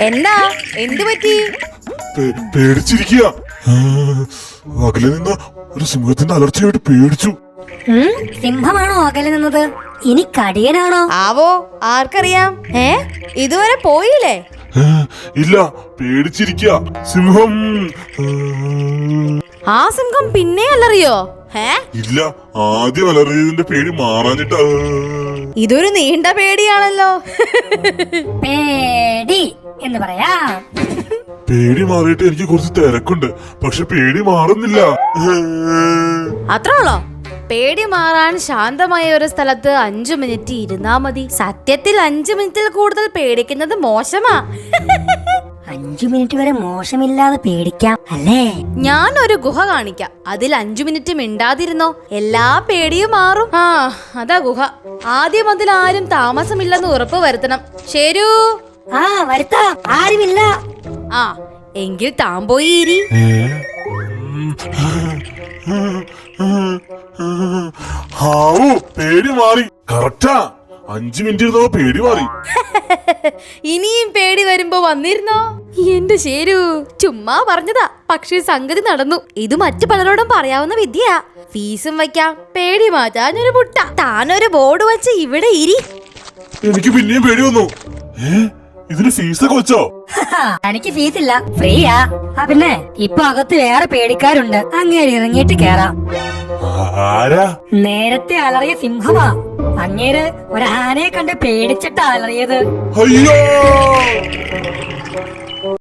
എന്താ? എന്തു പറ്റി? പേടിച്ചിരിക്കുക. അകലെ നിന്ന് ഒരു സിംഹത്തിന്റെ അലർച്ചയായിട്ട് പേടിച്ചു. സിംഹമാണോ അകലെ നിന്നത്? ഇനി കടിയനാണോ ആവോ, ആർക്കറിയാം. ഇതുവരെ പോയില്ലേ? ഇല്ല, പേടിച്ചിരിക്കുക. സിംഹം. ആ സിംഹം പിന്നെ അലറിയോ? ഇല്ല, ആദ്യം അലറിയതിന്റെ പേടി മാറാഞ്ഞിട്ടാ. ഇതൊരു നീണ്ട പേടിയാണല്ലോ. പേടി എന്ന് പറയാ. പേടി മാറിയിട്ട് എനിക്ക് കുറച്ച് തിരക്കുണ്ട്, പക്ഷെ പേടി മാറുന്നില്ല. അത്രയുള്ളോ? പേടി മാറാൻ ശാന്തമായ ഒരു സ്ഥലത്ത് 5 മിനിറ്റ് ഇരുന്നാ മതി. സത്യത്തിൽ 5 മിനിറ്റിൽ കൂടുതൽ പേടിക്കുന്നത് മോശമാ. 5 മിനിറ്റ് വരെ മോശമില്ലാതെ പേടിക്കാം അല്ലേ? ഞാൻ ഒരു ഗുഹ കാണിക്കാം. അതിൽ 5 മിനിറ്റ് മിണ്ടാതിരുന്നോ, എല്ലാ പേടിയും മാറും. അതാ ഗുഹ. ആദ്യം അതിൽ ആരും താമസമില്ലെന്ന് ഉറപ്പ് വരുത്തണം. ശരു. വരുത്താം. ആരുമില്ല. എങ്കിൽ താൻ പോയി ഇരി. പേടി മാറി. കറക്റ്റാ, 5 മിനിറ്റ് ഇരുന്നോ പേടി മാറി. ഇനിയും പേടി വരുമ്പോ വന്നിരുന്നോ? എന്റെ ശരു, ചുമ്മാ പറഞ്ഞതാ, പക്ഷേ സംഗതി നടന്നു. ഇത് മറ്റു പലരോടും പറയാവുന്ന വിദ്യയാ. ഫീസും വയ്ക്കാം, പേടി മാറ്റാനൊരു മുട്ട. താനൊരു ബോർഡ് വെച്ച് ഇവിടെ ഇരി. എനിക്ക് പിന്നെയും പേടി വന്നു. ഇതിന് ഫീസൊക്കെ വെച്ചോ? എനിക്ക് ഫീസില്ല, ഫ്രീയാ. പിന്നെ ഇപ്പൊ അകത്ത് വേറെ പേടിക്കാരുണ്ട്. അങ്ങേര് ഇറങ്ങിയിട്ട് കേറാം. ആരാ? നേരത്തെ അലറിയ സിംഹമാ. അങ്ങേര് ഒരു ആനയെ കണ്ട് പേടിച്ചിട്ടാ അലറിയത്. അയ്യോ!